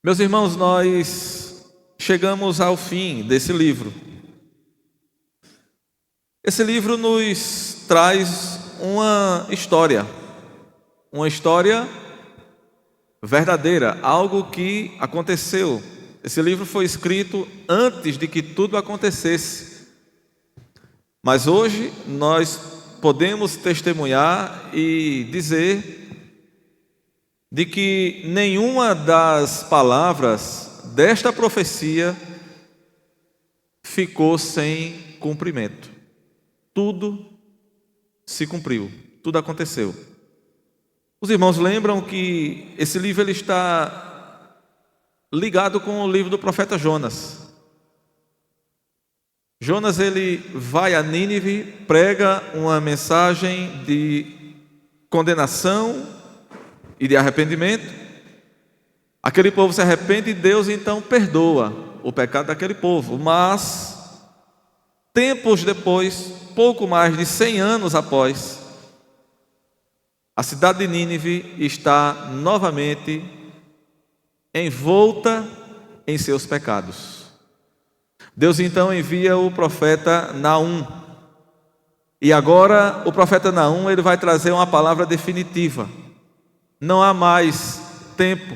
Meus irmãos, nós chegamos ao fim desse livro. Esse livro nos traz uma história verdadeira, algo que aconteceu. Esse livro foi escrito antes de que tudo acontecesse. Mas hoje nós podemos testemunhar e dizer de que nenhuma das palavras desta profecia ficou sem cumprimento. Tudo se cumpriu, tudo aconteceu. Os irmãos lembram que esse livro ele está ligado com o livro do profeta Jonas. Jonas ele vai a Nínive, prega uma mensagem de condenação e de arrependimento. Aquele povo se arrepende e Deus então perdoa o pecado daquele povo. Mas tempos depois, pouco mais de 100 anos após, a cidade de Nínive está novamente envolta em seus pecados. Deus então envia o profeta Naum. E agora o profeta Naum ele vai trazer uma palavra definitiva. Não há mais tempo,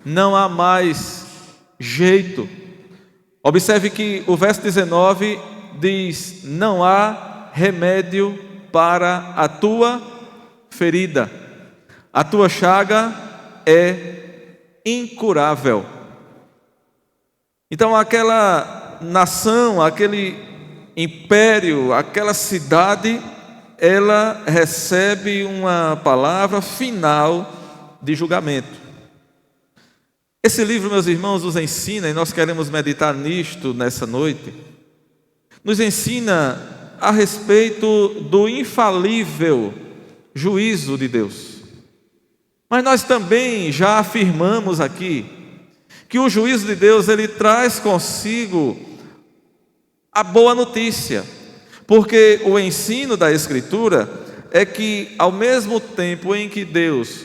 não há mais jeito. Observe que o verso 19 diz: não há remédio para a tua ferida, a tua chaga é incurável. Então aquela nação, aquele império, aquela cidade, ela recebe uma palavra final de julgamento. Esse livro, meus irmãos, nos ensina, e nós queremos meditar nisto nessa noite, nos ensina a respeito do infalível juízo de Deus. Mas nós também já afirmamos aqui que o juízo de Deus ele traz consigo a boa notícia, porque o ensino da Escritura é que ao mesmo tempo em que Deus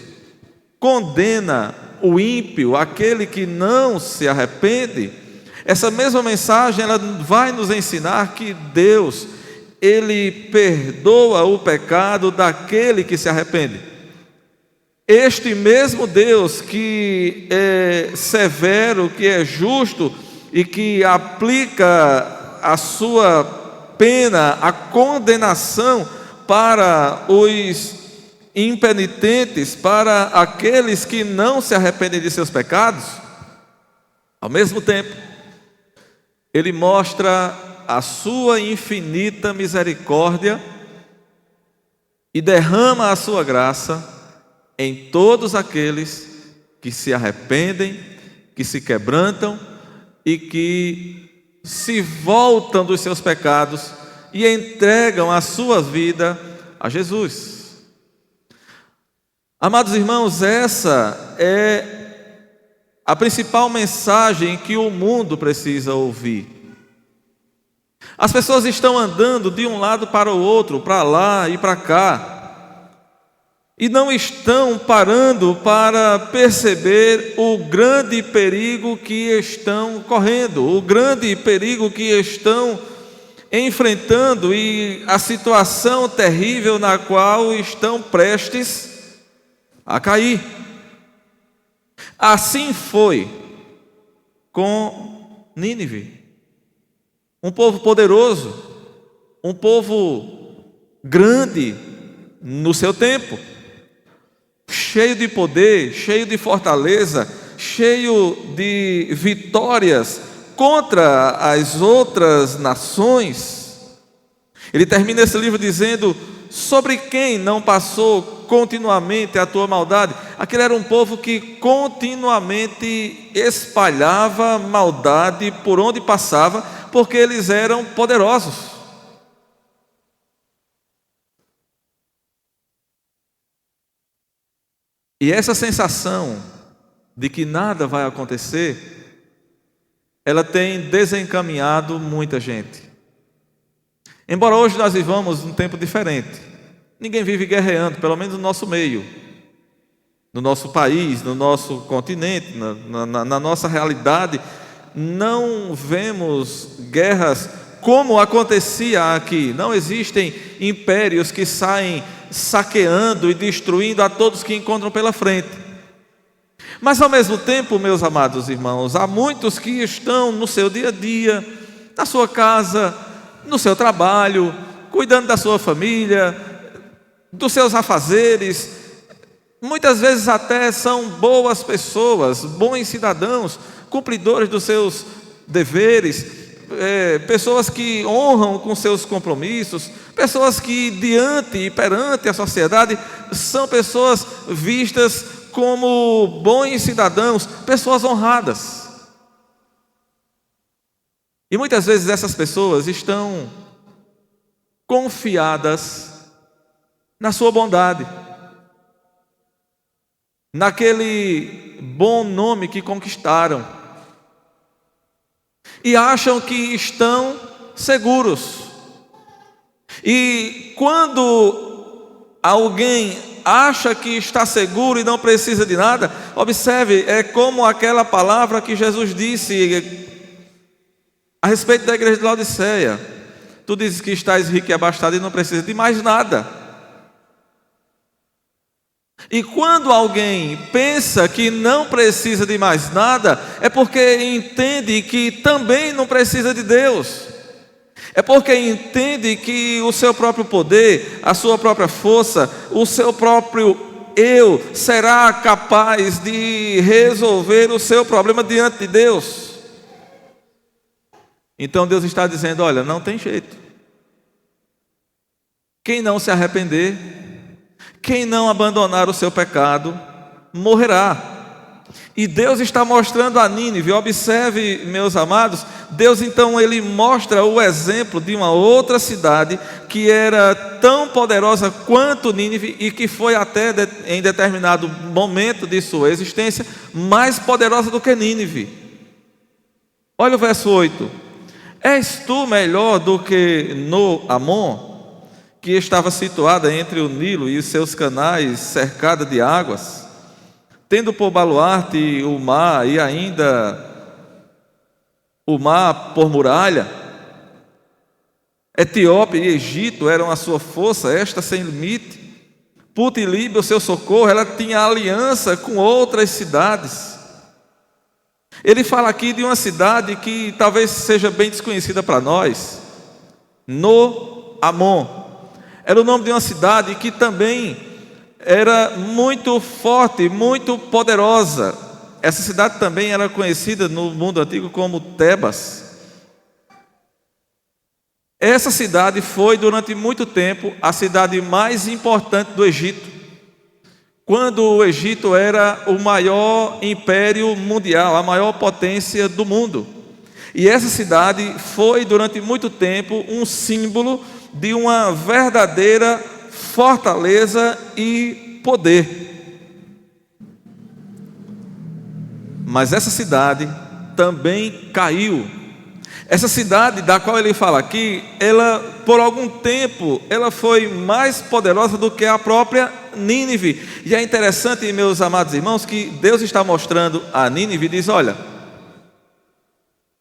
condena o ímpio, aquele que não se arrepende, essa mesma mensagem ela vai nos ensinar que Deus ele perdoa o pecado daquele que se arrepende. Este mesmo Deus que é severo, que é justo e que aplica a sua pena, a condenação para os impenitentes, para aqueles que não se arrependem de seus pecados, ao mesmo tempo, ele mostra a sua infinita misericórdia e derrama a sua graça em todos aqueles que se arrependem, que se quebrantam e que se voltam dos seus pecados e entregam a sua vida a Jesus. Amados irmãos, essa é a principal mensagem que o mundo precisa ouvir. As pessoas estão andando de um lado para o outro, para lá e para cá, e não estão parando para perceber o grande perigo que estão correndo, o grande perigo que estão enfrentando e a situação terrível na qual estão prestes a cair. Assim foi com Nínive, um povo poderoso, um povo grande no seu tempo, cheio de poder, cheio de fortaleza, cheio de vitórias contra as outras nações. Ele termina esse livro dizendo: sobre quem não passou continuamente a tua maldade? Aquele era um povo que continuamente espalhava maldade por onde passava, porque eles eram poderosos. E essa sensação de que nada vai acontecer, ela tem desencaminhado muita gente. Embora hoje nós vivamos um tempo diferente, ninguém vive guerreando, pelo menos no nosso meio. no nosso país, no nosso continente, na nossa realidade, não vemos guerras como acontecia aqui. Não existem impérios que saem saqueando e destruindo a todos que encontram pela frente. Mas ao mesmo tempo, meus amados irmãos, há muitos que estão no seu dia a dia, na sua casa, no seu trabalho, cuidando da sua família, dos seus afazeres. Muitas vezes até são boas pessoas, bons cidadãos, cumpridores dos seus deveres, pessoas que honram com seus compromissos, pessoas que diante e perante a sociedade são pessoas vistas como bons cidadãos, pessoas honradas. E muitas vezes essas pessoas estão confiadas na sua bondade, naquele bom nome que conquistaram, e acham que estão seguros. E quando alguém acha que está seguro e não precisa de nada, observe, é como aquela palavra que Jesus disse a respeito da igreja de Laodiceia: tu dizes que estás rico e abastado e não precisa de mais nada. E quando alguém pensa que não precisa de mais nada, é porque entende que também não precisa de Deus. É porque entende que o seu próprio poder, a sua própria força, o seu próprio eu será capaz de resolver o seu problema diante de Deus. Então Deus está dizendo: olha, não tem jeito. Quem não se arrepender, quem não abandonar o seu pecado, morrerá. E Deus está mostrando a Nínive, observe, meus amados, Deus então ele mostra o exemplo de uma outra cidade que era tão poderosa quanto Nínive e que foi até em determinado momento de sua existência mais poderosa do que Nínive. Olha o verso 8: és tu melhor do que No-Amon, que estava situada entre o Nilo e os seus canais, cercada de águas, tendo por baluarte o mar e ainda o mar por muralha? Etiópia e Egito eram a sua força, esta sem limite. Puta e Líbia o seu socorro, ela tinha aliança com outras cidades. Ele fala aqui de uma cidade que talvez seja bem desconhecida para nós, No-Amon. Era o nome de uma cidade que também era muito forte, muito poderosa. Essa cidade também era conhecida no mundo antigo como Tebas. Essa cidade foi durante muito tempo a cidade mais importante do Egito, quando o Egito era o maior império mundial, a maior potência do mundo. E essa cidade foi durante muito tempo um símbolo de uma verdadeira fortaleza e poder. Mas essa cidade também caiu. Essa cidade da qual ele fala aqui, ela por algum tempo, ela foi mais poderosa do que a própria Nínive. E é interessante, meus amados irmãos, que Deus está mostrando a Nínive e diz: olha,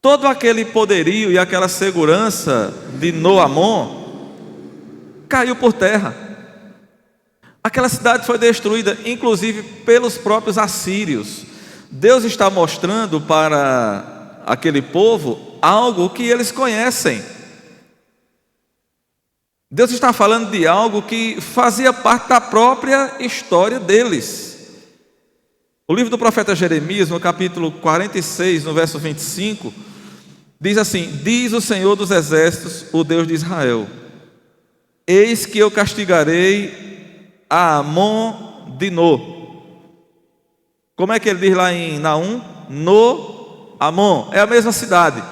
todo aquele poderio e aquela segurança de No-Amon caiu por terra. Aquela cidade foi destruída, inclusive pelos próprios assírios. Deus está mostrando para aquele povo algo que eles conhecem. Deus está falando de algo que fazia parte da própria história deles. O livro do profeta Jeremias, no capítulo 46, no verso 25, diz assim: diz o Senhor dos exércitos, o Deus de Israel: eis que eu castigarei a Amon de No. Como é que ele diz lá em Naum? No-Amon, é a mesma cidade.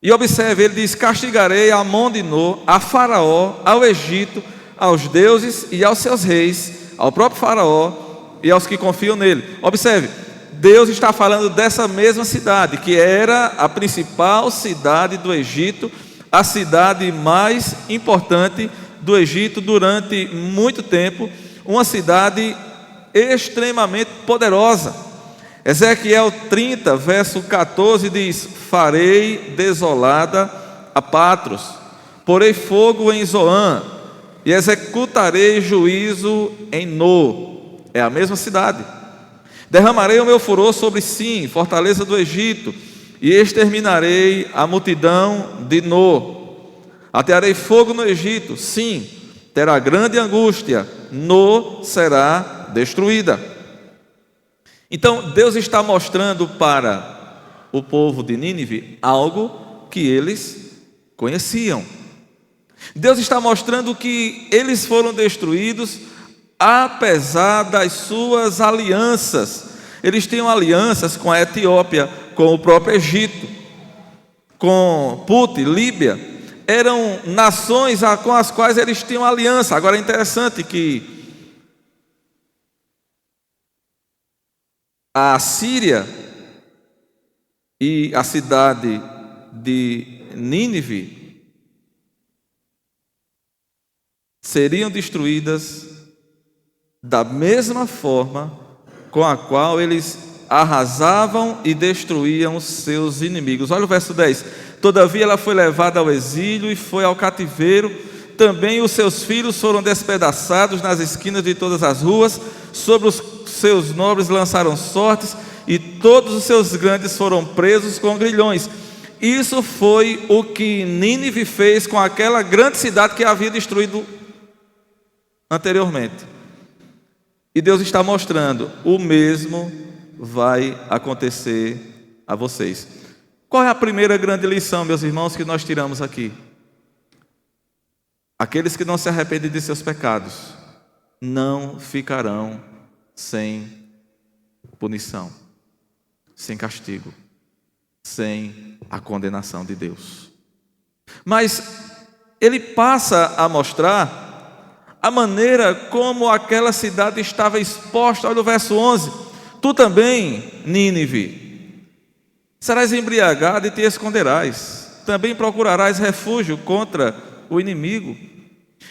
E observe, ele diz: castigarei a Amon de No, a Faraó, ao Egito, aos deuses e aos seus reis, ao próprio Faraó e aos que confiam nele. Observe, Deus está falando dessa mesma cidade, que era a principal cidade do Egito, a cidade mais importante do Egito durante muito tempo, uma cidade extremamente poderosa. Ezequiel 30, verso 14 diz: farei desolada a Patros, porei fogo em Zoã, e executarei juízo em No. É a mesma cidade. Derramarei o meu furor sobre Sim, fortaleza do Egito, e exterminarei a multidão de No. Atearei fogo no Egito, Sim, terá grande angústia, No será destruída. Então Deus está mostrando para o povo de Nínive algo que eles conheciam. Deus está mostrando que eles foram destruídos apesar das suas alianças. Eles tinham alianças com a Etiópia, com o próprio Egito, com Put, Líbia. Eram nações com as quais eles tinham aliança. Agora é interessante que a Síria e a cidade de Nínive seriam destruídas da mesma forma com a qual eles arrasavam e destruíam os seus inimigos. Olha o verso 10: todavia ela foi levada ao exílio e foi ao cativeiro, também os seus filhos foram despedaçados nas esquinas de todas as ruas, sobre os seus nobres lançaram sortes, e todos os seus grandes foram presos com grilhões. Isso foi o que Nínive fez com aquela grande cidade que havia destruído anteriormente. E Deus está mostrando: o mesmo vai acontecer a vocês. Qual é a primeira grande lição, meus irmãos, que nós tiramos aqui? Aqueles que não se arrependem de seus pecados não ficarão sem punição, sem castigo, sem a condenação de Deus. Mas ele passa a mostrar a maneira como aquela cidade estava exposta. Olha o verso 11: tu também, Nínive, serás embriagado e te esconderás, também procurarás refúgio contra o inimigo.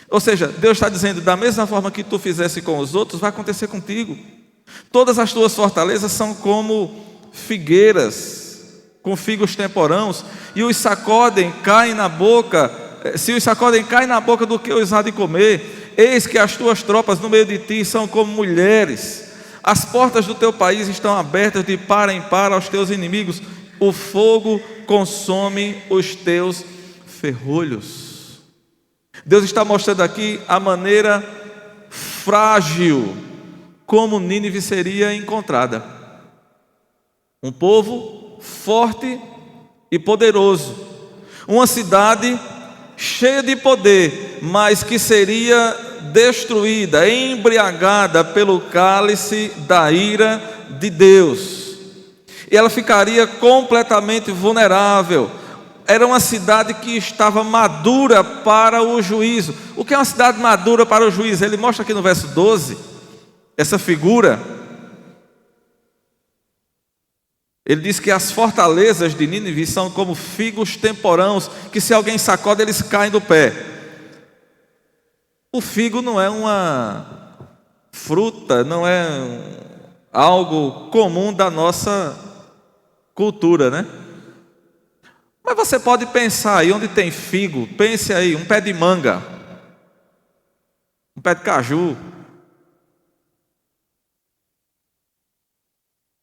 Ou seja, Deus está dizendo: da mesma forma que tu fizesse com os outros, vai acontecer contigo. Todas as tuas fortalezas são como figueiras com figos temporãos, e os sacodem, caem na boca. Se os sacodem, caem na boca do que os há de comer. Eis que as tuas tropas no meio de ti são como mulheres. As portas do teu país estão abertas de par em par aos teus inimigos. O fogo consome os teus ferrolhos. Deus está mostrando aqui a maneira frágil como Nínive seria encontrada. Um povo forte e poderoso. Uma cidade cheia de poder, mas que seria destruída, embriagada pelo cálice da ira de Deus. E ela ficaria completamente vulnerável. Era uma cidade que estava madura para o juízo. O que é uma cidade madura para o juízo? Ele mostra aqui no verso 12, essa figura. Ele diz que as fortalezas de Nínive são como figos temporãos, que se alguém sacode, eles caem do pé. O figo não é uma fruta, não é algo comum da nossa cultura, né? Mas você pode pensar aí, onde tem figo, pense aí, um pé de manga, um pé de caju.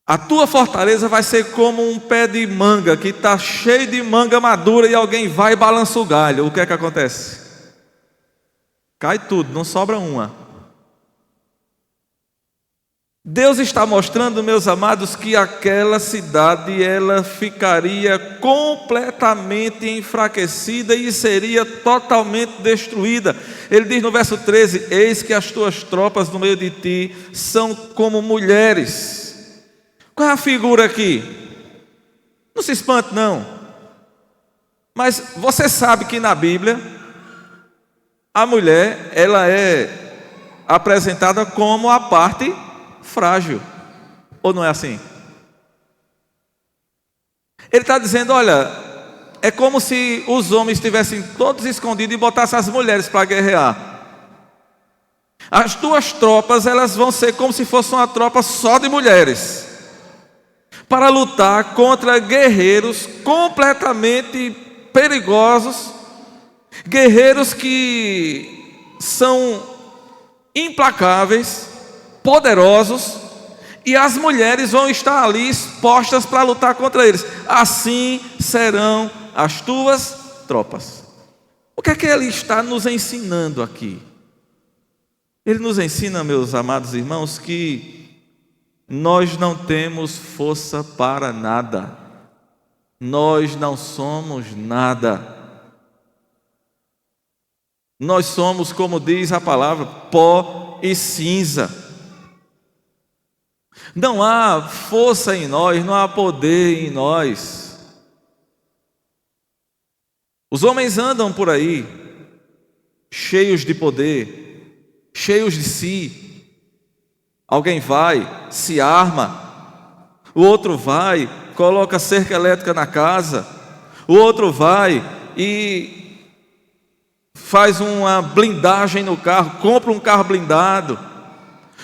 A tua fortaleza vai ser como um pé de manga que está cheio de manga madura e alguém vai e balança o galho. O que é que acontece? Cai tudo, não sobra uma. Deus está mostrando, meus amados, que aquela cidade ela ficaria completamente enfraquecida e seria totalmente destruída. Ele diz no verso 13: eis que as tuas tropas no meio de ti são como mulheres. Qual é a figura aqui? Não se espante não, mas você sabe que na Bíblia a mulher ela é apresentada como a parte frágil, ou não é assim? Ele está dizendo: olha, é como se os homens estivessem todos escondidos e botassem as mulheres para guerrear. As duas tropas, elas vão ser como se fosse uma tropa só de mulheres, para lutar contra guerreiros completamente perigosos, guerreiros que são implacáveis, poderosos, e as mulheres vão estar ali expostas para lutar contra eles. Assim serão as tuas tropas. O que é que ele está nos ensinando aqui? Ele nos ensina, meus amados irmãos, que nós não temos força para nada. Nós não somos nada. Nós somos, como diz a palavra, pó e cinza. Não há força em nós, não há poder em nós. Os homens andam por aí, cheios de poder, cheios de si. Alguém vai, se arma. O outro vai, coloca cerca elétrica na casa. O outro vai e faz uma blindagem no carro, compra um carro blindado.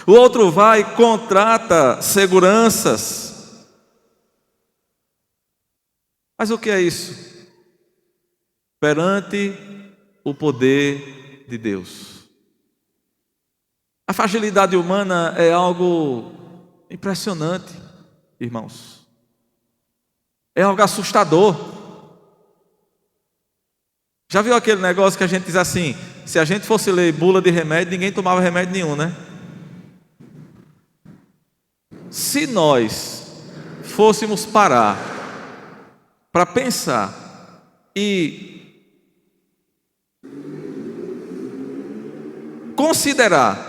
O outro vai e contrata seguranças. Mas o que é isso? Perante o poder de Deus. A fragilidade humana é algo impressionante, irmãos. É algo assustador. Já viu aquele negócio que a gente diz assim: se a gente fosse ler bula de remédio, ninguém tomava remédio nenhum, né? Se nós fôssemos parar para pensar e considerar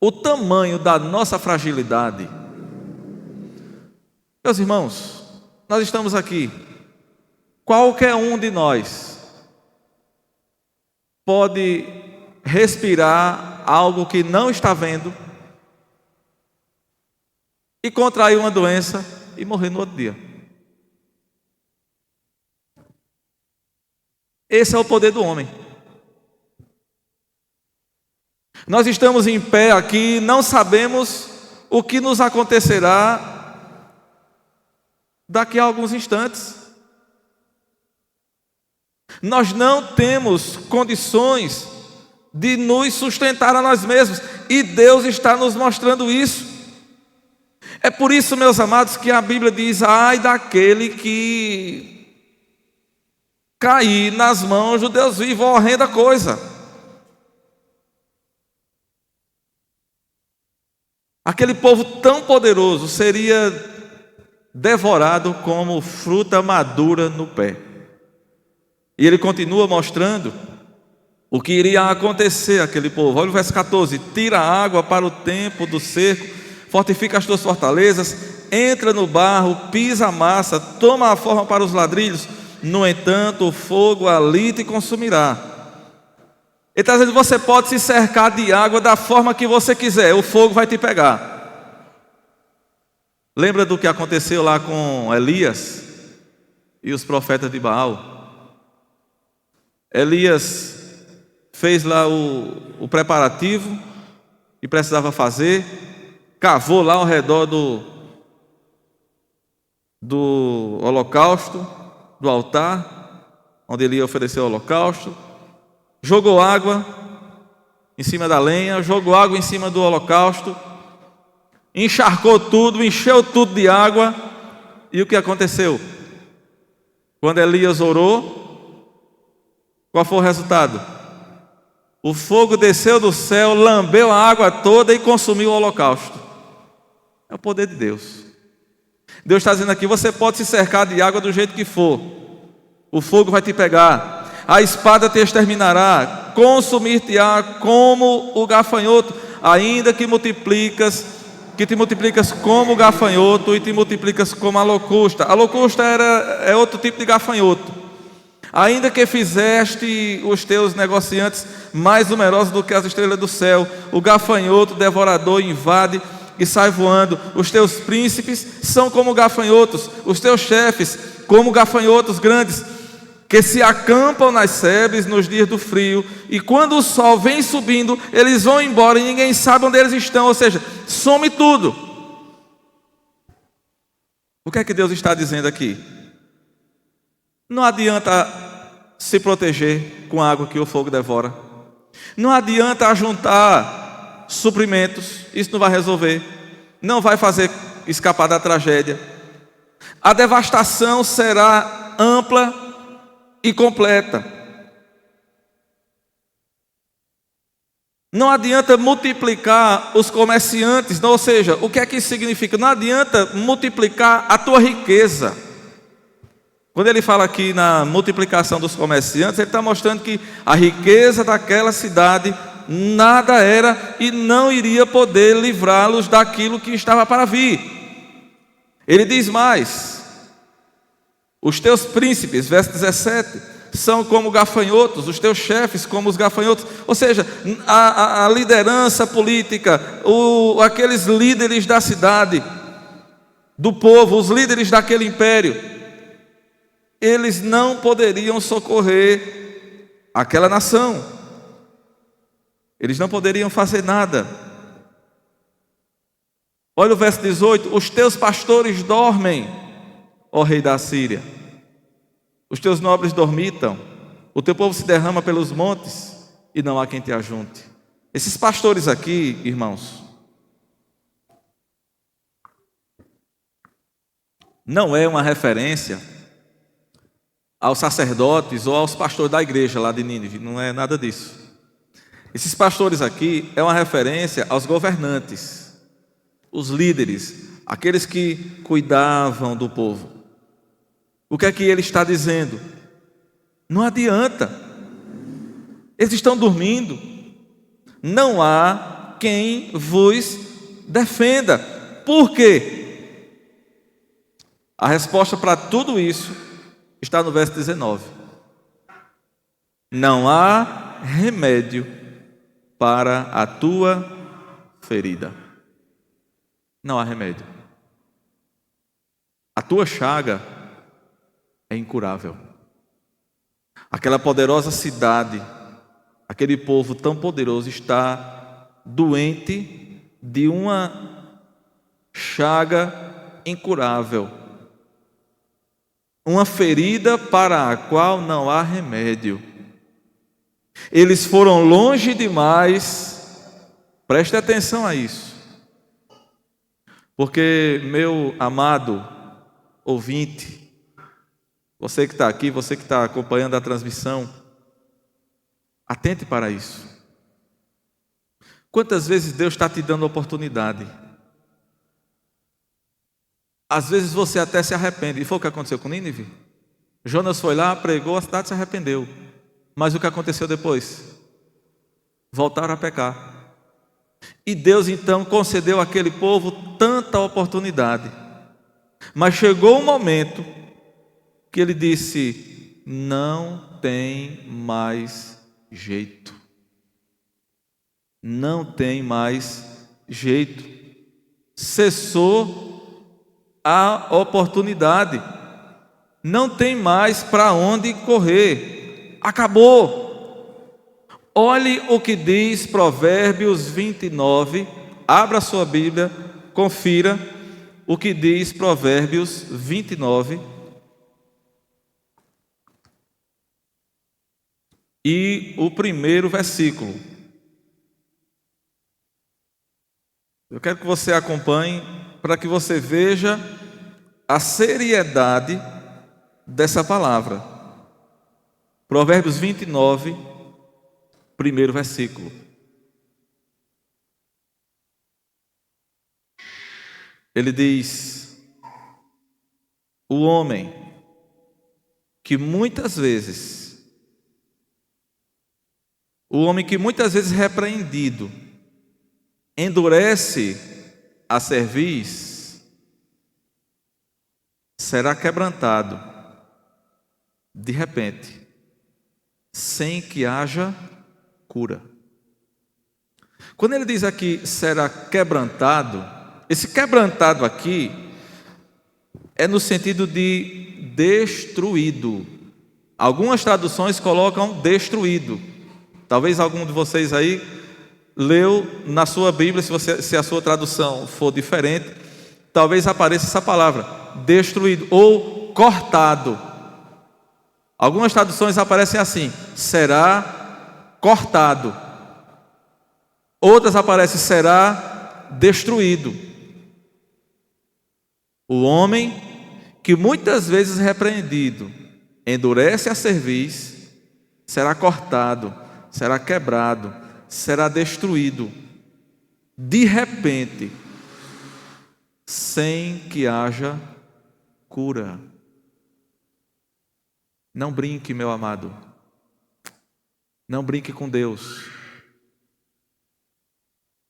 o tamanho da nossa fragilidade, meus irmãos, nós estamos aqui, qualquer um de nós pode respirar algo que não está vendo e contrair uma doença e morrer no outro dia. Esse é o poder do homem. Nós estamos em pé aqui, não sabemos o que nos acontecerá daqui a alguns instantes. Nós não temos condições de nos sustentar a nós mesmos, e Deus está nos mostrando isso. É por isso, meus amados, que a Bíblia diz: ai daquele que cair nas mãos do Deus vivo, horrenda coisa. Aquele povo tão poderoso seria devorado como fruta madura no pé. E ele continua mostrando o que iria acontecer àquele povo. Olha o verso 14: tira a água para o tempo do cerco, fortifica as tuas fortalezas, entra no barro, pisa a massa, toma a forma para os ladrilhos, no entanto o fogo ali te consumirá. Ele está dizendo: você pode se cercar de água da forma que você quiser, o fogo vai te pegar. Lembra do que aconteceu lá com Elias e os profetas de Baal? Elias fez lá o preparativo que precisava fazer, cavou lá ao redor do holocausto, do altar, onde ele ia oferecer o holocausto, jogou água em cima da lenha, jogou água em cima do holocausto, encharcou tudo, encheu tudo de água. E o que aconteceu? Quando Elias orou, qual foi o resultado? O fogo desceu do céu, lambeu a água toda e consumiu o holocausto. É o poder de Deus. Deus está dizendo aqui: você pode se cercar de água do jeito que for, o fogo vai te pegar, a espada te exterminará, consumir-te-á como o gafanhoto, ainda que te multiplicas como o gafanhoto e te multiplicas como a locusta. A locusta é outro tipo de gafanhoto. Ainda que fizeste os teus negociantes mais numerosos do que as estrelas do céu, o gafanhoto devorador invade e sai voando. Os teus príncipes são como gafanhotos, os teus chefes como gafanhotos grandes. que se acampam nas sebes nos dias do frio, e quando o sol vem subindo, eles vão embora e ninguém sabe onde eles estão, ou seja, some tudo. O que é que Deus está dizendo aqui? Não adianta se proteger com a água que o fogo devora, não adianta ajuntar suprimentos, isso não vai resolver, não vai fazer escapar da tragédia. A devastação será ampla e completa. Não adianta multiplicar os comerciantes, não, ou seja, o que é que isso significa? Não adianta multiplicar a tua riqueza. Quando ele fala aqui na multiplicação dos comerciantes, ele está mostrando que a riqueza daquela cidade nada era e não iria poder livrá-los daquilo que estava para vir. Ele diz mais: os teus príncipes, verso 17, são como gafanhotos, os teus chefes como os gafanhotos. Ou seja, a liderança política, aqueles líderes da cidade, do povo, os líderes daquele império, eles não poderiam socorrer aquela nação, eles não poderiam fazer nada. Olha o verso 18: os teus pastores dormem, ó rei da Síria, os teus nobres dormitam, o teu povo se derrama pelos montes e não há quem te ajunte. Esses pastores aqui, irmãos, não é uma referência aos sacerdotes ou aos pastores da igreja lá de Nínive, não é nada disso. Esses pastores aqui é uma referência aos governantes, os líderes, aqueles que cuidavam do povo. O que é que ele está dizendo? Não adianta, eles estão dormindo, não há quem vos defenda. Por quê? A resposta para tudo isso está no verso 19: não há remédio para a tua ferida. Não há remédio. A tua chaga é incurável. Aquela poderosa cidade, aquele povo tão poderoso está doente de uma chaga incurável, uma ferida para a qual não há remédio. Eles foram longe demais, preste atenção a isso, porque, meu amado ouvinte, você que está aqui, você que está acompanhando a transmissão, atente para isso. Quantas vezes Deus está te dando oportunidade? Às vezes você até se arrepende. E foi o que aconteceu com Nínive. Jonas foi lá, pregou, a cidade se arrependeu. Mas o que aconteceu depois? Voltaram a pecar. E Deus então concedeu àquele povo tanta oportunidade. Mas chegou um momento que ele disse: não tem mais jeito. Não tem mais jeito. Cessou a oportunidade, não tem mais para onde correr, acabou. Olhe o que diz Provérbios 29, abra sua Bíblia, confira o que diz Provérbios 29 e o primeiro versículo. Eu quero que você acompanhe para que você veja a seriedade dessa palavra. Provérbios 29, primeiro versículo. Ele diz: o homem que muitas vezes repreendido, endurece a cerviz, será quebrantado de repente, sem que haja cura. Quando ele diz aqui será quebrantado, esse quebrantado aqui é no sentido de destruído, Algumas traduções colocam destruído. Talvez algum de vocês aí leu na sua Bíblia, se a sua tradução for diferente, talvez apareça essa palavra, destruído ou cortado. Algumas traduções aparecem assim, será cortado. Outras aparecem, será destruído. O homem que muitas vezes repreendido, endurece a cerviz, será cortado, será quebrado, será destruído, de repente, sem que haja cura. Não brinque, meu amado. Não brinque com Deus.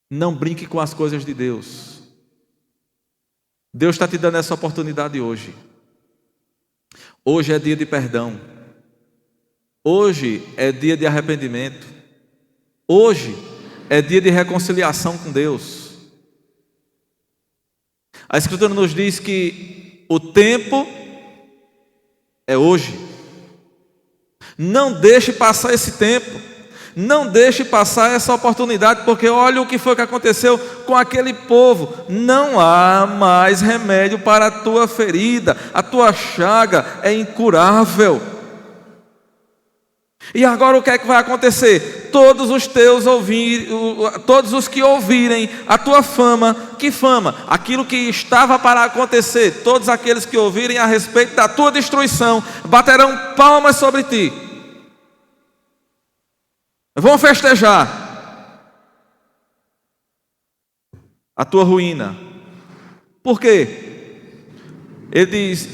Não brinque com as coisas de Deus. Deus está te dando essa oportunidade hoje. Hoje é dia de perdão. Hoje é dia de arrependimento. Hoje é dia de reconciliação com Deus. A Escritura nos diz que o tempo é hoje. Não deixe passar esse tempo. Não deixe passar essa oportunidade, porque olha o que foi que aconteceu com aquele povo. Não há mais remédio para a tua ferida. A tua chaga é incurável. E agora o que é que vai acontecer? Todos os que ouvirem a tua fama, que fama? Aquilo que estava para acontecer, todos aqueles que ouvirem a respeito da tua destruição, baterão palmas sobre ti. Vão festejar a tua ruína. Por quê? Ele diz,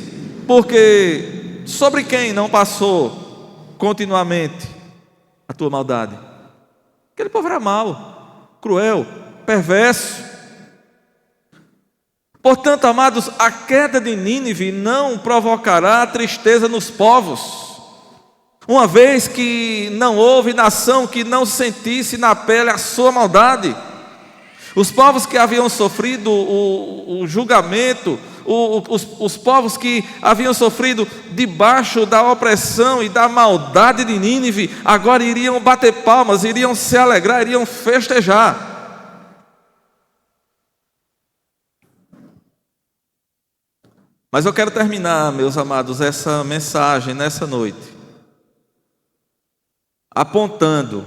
porque sobre quem não passou continuamente a tua maldade? Aquele povo era mau, cruel, perverso. Portanto, amados, a queda de Nínive não provocará tristeza nos povos, uma vez que não houve nação que não sentisse na pele a sua maldade. Os povos que haviam sofrido o julgamento, os povos que haviam sofrido debaixo da opressão e da maldade de Nínive, agora iriam bater palmas, iriam se alegrar, iriam festejar. Mas eu quero terminar, meus amados, essa mensagem nessa noite apontando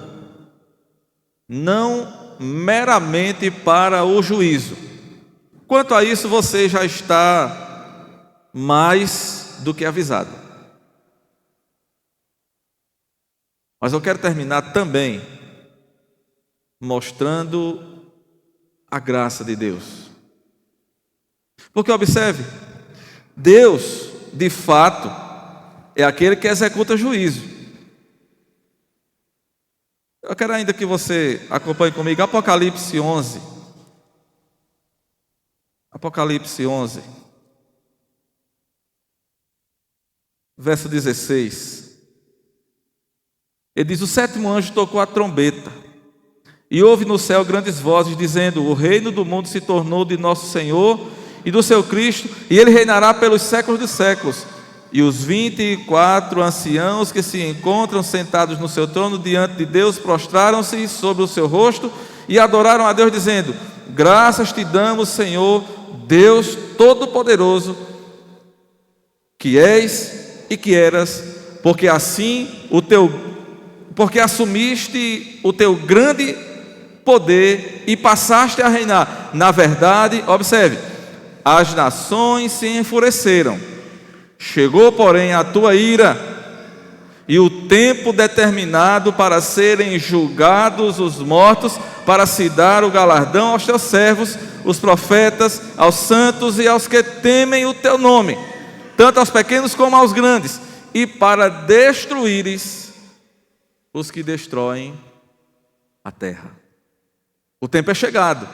não meramente para o juízo. Quanto a isso, você já está mais do que avisado. Mas eu quero terminar também mostrando a graça de Deus. Porque observe, Deus, de fato, é aquele que executa juízo. Eu quero ainda que você acompanhe comigo Apocalipse 11. Apocalipse 11, verso 16. Ele diz, o sétimo anjo tocou a trombeta, e houve no céu grandes vozes, dizendo, o reino do mundo se tornou de nosso Senhor e do seu Cristo, e ele reinará pelos séculos dos séculos. E os 24 anciãos que se encontram sentados no seu trono diante de Deus prostraram-se sobre o seu rosto e adoraram a Deus, dizendo, graças te damos, Senhor, Deus Todo-Poderoso, que és e que eras, porque assumiste o teu grande poder e passaste a reinar. Na verdade, observe, as nações se enfureceram. Chegou, porém, a tua ira e o tempo determinado para serem julgados os mortos, para se dar o galardão aos teus servos, os profetas, aos santos e aos que temem o teu nome, tanto aos pequenos como aos grandes, e para destruíres os que destroem a terra. O tempo é chegado.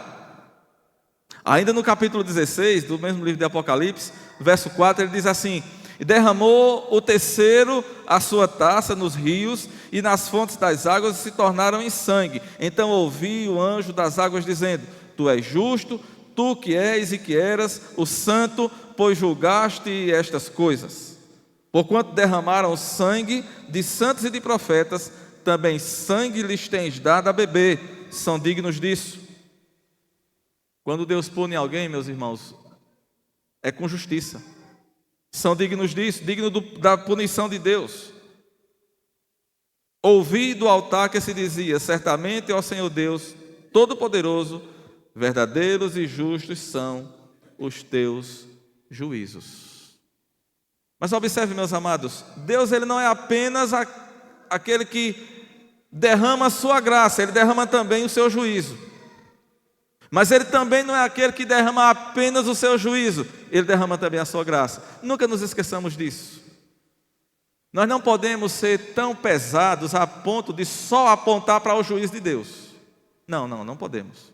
Ainda no capítulo 16 do mesmo livro de Apocalipse, verso 4, ele diz assim, e derramou o terceiro a sua taça nos rios e nas fontes das águas, e se tornaram em sangue. Então ouvi o anjo das águas dizendo, tu és justo, tu que és e que eras o santo, pois julgaste estas coisas. Porquanto derramaram sangue de santos e de profetas, também sangue lhes tens dado a beber, são dignos disso. Quando Deus pune alguém, meus irmãos, é com justiça. São dignos disso, dignos da punição de Deus. Ouvi do altar que se dizia: certamente, ó Senhor Deus Todo-Poderoso, verdadeiros e justos são os teus juízos. Mas observe, meus amados, Deus ele não é apenas aquele que derrama a sua graça, Ele derrama também o seu juízo. Mas Ele também não é aquele que derrama apenas o seu juízo, Ele derrama também a sua graça. Nunca nos esqueçamos disso. Nós não podemos ser tão pesados a ponto de só apontar para o juízo de Deus. Não podemos.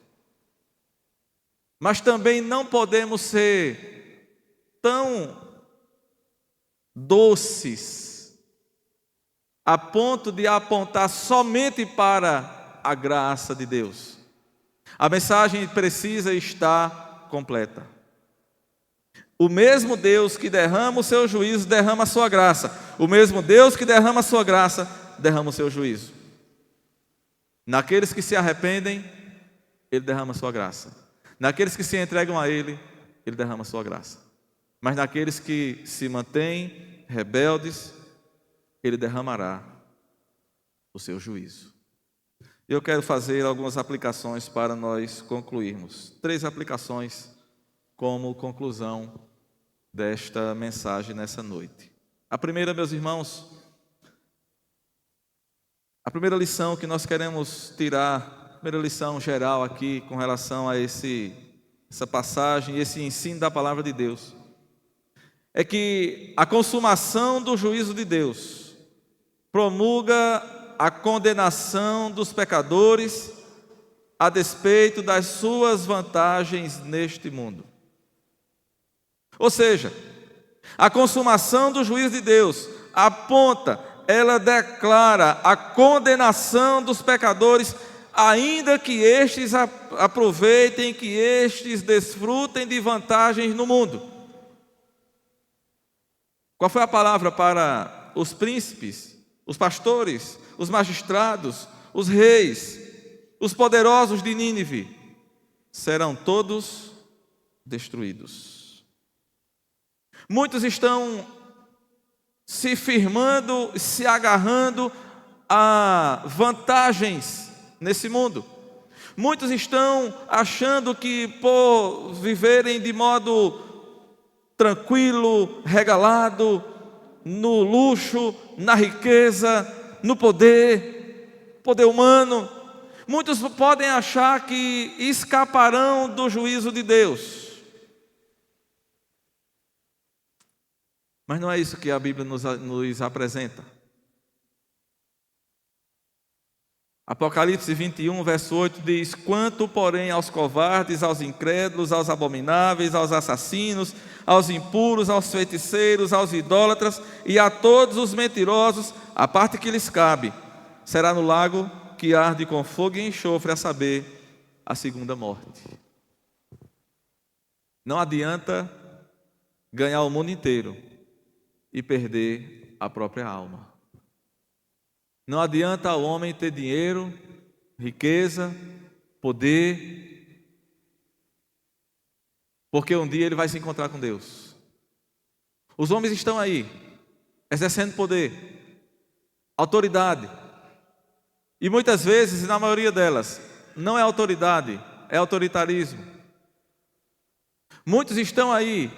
Mas também não podemos ser tão doces a ponto de apontar somente para a graça de Deus. A mensagem precisa estar completa. O mesmo Deus que derrama o seu juízo, derrama a sua graça. O mesmo Deus que derrama a sua graça, derrama o seu juízo. Naqueles que se arrependem, Ele derrama a sua graça. Naqueles que se entregam a Ele, Ele derrama a sua graça. Mas naqueles que se mantêm rebeldes, Ele derramará o seu juízo. Eu quero fazer algumas aplicações para nós concluirmos. 3 aplicações como conclusão desta mensagem nessa noite. A primeira, meus irmãos, a primeira lição que nós queremos tirar, a primeira lição geral aqui com relação a essa passagem, esse ensino da palavra de Deus, é que a consumação do juízo de Deus promulga a condenação dos pecadores a despeito das suas vantagens neste mundo. Ou seja, a consumação do juízo de Deus aponta, ela declara a condenação dos pecadores, ainda que estes aproveitem, que estes desfrutem de vantagens no mundo. Qual foi a palavra para os príncipes, os pastores, os magistrados, os reis, os poderosos de Nínive? Serão todos destruídos. Muitos estão se firmando, se agarrando a vantagens nesse mundo. Muitos estão achando que por viverem de modo tranquilo, regalado, no luxo, na riqueza, no poder humano, muitos podem achar que escaparão do juízo de Deus. Mas não é isso que a Bíblia nos apresenta. Apocalipse 21, verso 8 diz: quanto, porém, aos covardes, aos incrédulos, aos abomináveis, aos assassinos, aos impuros, aos feiticeiros, aos idólatras e a todos os mentirosos, a parte que lhes cabe será no lago que arde com fogo e enxofre, a saber, a segunda morte. Não adianta ganhar o mundo inteiro e perder a própria alma. Não adianta o homem ter dinheiro, riqueza, poder, porque um dia ele vai se encontrar com Deus. Os homens estão aí, exercendo poder, autoridade, e muitas vezes, na maioria delas, não é autoridade, é autoritarismo. Muitos estão aí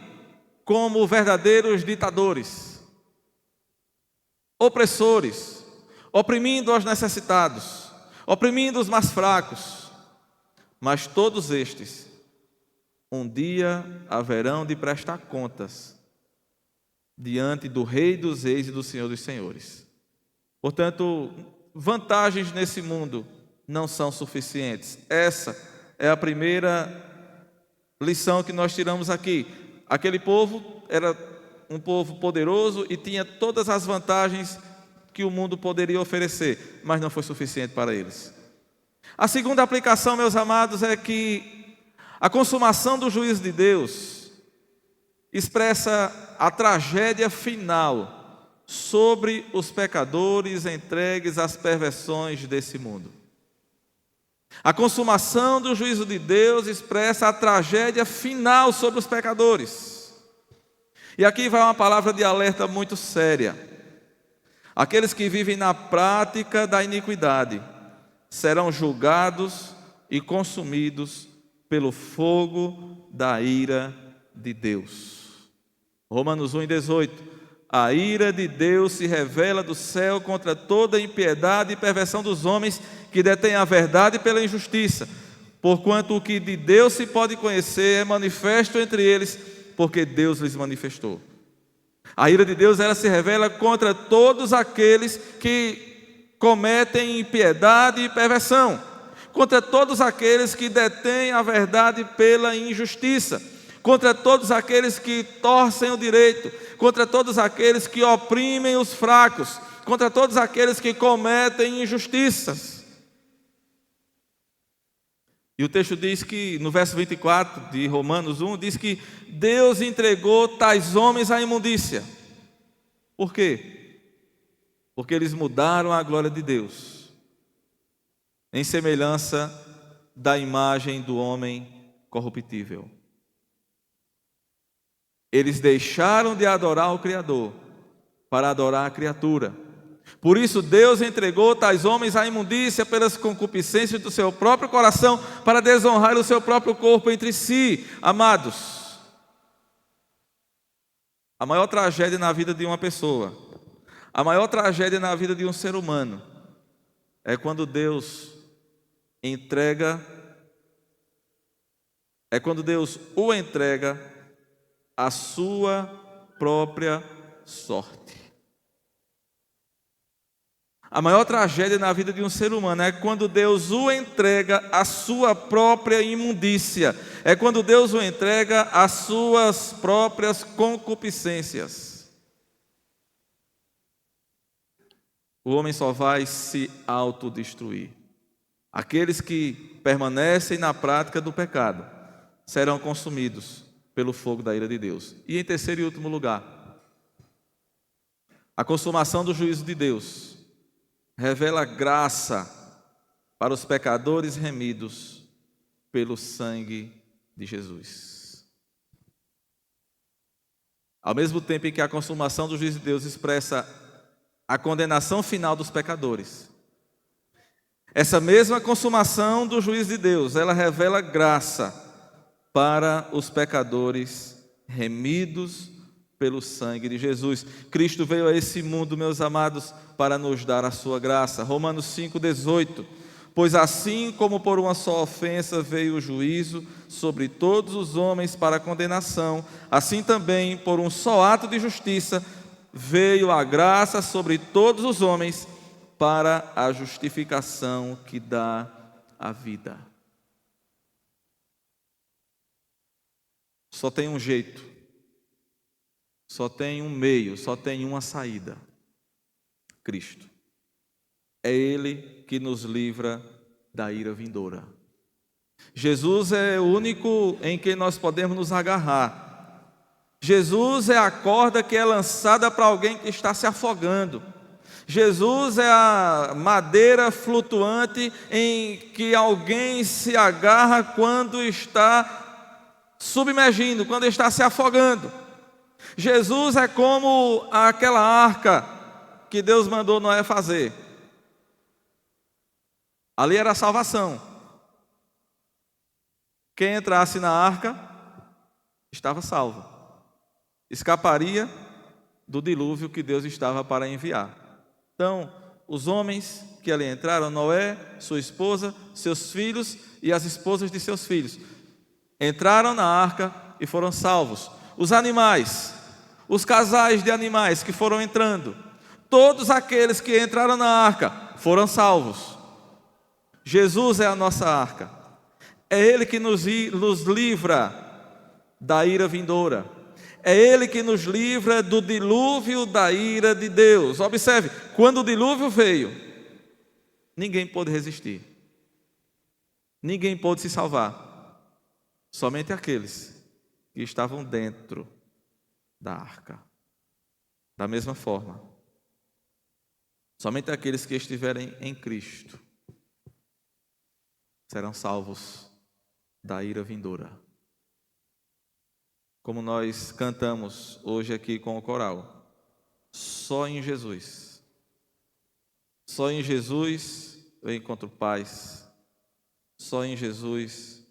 como verdadeiros ditadores, opressores, oprimindo os necessitados, oprimindo os mais fracos. Mas todos estes, um dia haverão de prestar contas diante do Rei dos Reis e do Senhor dos Senhores. Portanto, vantagens nesse mundo não são suficientes. Essa é a primeira lição que nós tiramos aqui. Aquele povo era um povo poderoso e tinha todas as vantagens que o mundo poderia oferecer, mas não foi suficiente para eles. A segunda aplicação, meus amados, é que a consumação do juízo de Deus expressa a tragédia final sobre os pecadores entregues às perversões desse mundo. A consumação do juízo de Deus expressa a tragédia final sobre os pecadores. E aqui vai uma palavra de alerta muito séria. Aqueles que vivem na prática da iniquidade serão julgados e consumidos pelo fogo da ira de Deus. Romanos 1:18. A ira de Deus se revela do céu contra toda a impiedade e perversão dos homens que detêm a verdade pela injustiça, porquanto o que de Deus se pode conhecer é manifesto entre eles, porque Deus lhes manifestou. A ira de Deus, ela se revela contra todos aqueles que cometem impiedade e perversão, contra todos aqueles que detêm a verdade pela injustiça, contra todos aqueles que torcem o direito, contra todos aqueles que oprimem os fracos, contra todos aqueles que cometem injustiças. E o texto diz que, no verso 24 de Romanos 1, diz que Deus entregou tais homens à imundícia. Por quê? Porque eles mudaram a glória de Deus, em semelhança da imagem do homem corruptível. Eles deixaram de adorar o Criador para adorar a criatura. Por isso Deus entregou tais homens à imundícia pelas concupiscências do seu próprio coração, para desonrar o seu próprio corpo entre si. Amados, a maior tragédia na vida de uma pessoa, a maior tragédia na vida de um ser humano, é quando Deus o entrega à sua própria sorte. A maior tragédia na vida de um ser humano é quando Deus o entrega à sua própria imundícia, é quando Deus o entrega às suas próprias concupiscências. O homem só vai se autodestruir. Aqueles que permanecem na prática do pecado serão consumidos pelo fogo da ira de Deus. E em terceiro e último lugar, a consumação do juízo de Deus revela graça para os pecadores remidos pelo sangue de Jesus. Ao mesmo tempo em que a consumação do juízo de Deus expressa a condenação final dos pecadores, essa mesma consumação do juízo de Deus, ela revela graça para os pecadores remidos pelo sangue de Jesus. Cristo veio a esse mundo, meus amados, para nos dar a sua graça. Romanos 5:18. Pois assim como por uma só ofensa veio o juízo sobre todos os homens para a condenação, assim também por um só ato de justiça veio a graça sobre todos os homens para a justificação que dá a vida. Só tem um jeito, só tem um meio, só tem uma saída: Cristo. É Ele que nos livra da ira vindoura. Jesus é o único em quem nós podemos nos agarrar. Jesus é a corda que é lançada para alguém que está se afogando. Jesus é a madeira flutuante em que alguém se agarra quando está submergindo, quando está se afogando. Jesus é como aquela arca que Deus mandou Noé fazer. Ali era a salvação. Quem entrasse na arca estava salvo. Escaparia do dilúvio que Deus estava para enviar. Então, os homens que ali entraram, Noé, sua esposa, seus filhos e as esposas de seus filhos, entraram na arca e foram salvos. Os animais, os casais de animais que foram entrando, todos aqueles que entraram na arca foram salvos. Jesus é a nossa arca. É Ele que nos livra da ira vindoura. É Ele que nos livra do dilúvio da ira de Deus. Observe, quando o dilúvio veio, ninguém pôde resistir. Ninguém pôde se salvar. Somente aqueles que estavam dentro da arca. Da mesma forma, Somente aqueles que estiverem em Cristo serão salvos da ira vindoura. Como nós cantamos hoje aqui com o coral, só em Jesus eu encontro paz, só em Jesus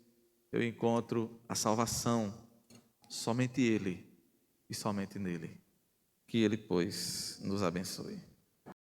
eu encontro a salvação, somente Ele e somente nele. Que Ele, pois, nos abençoe.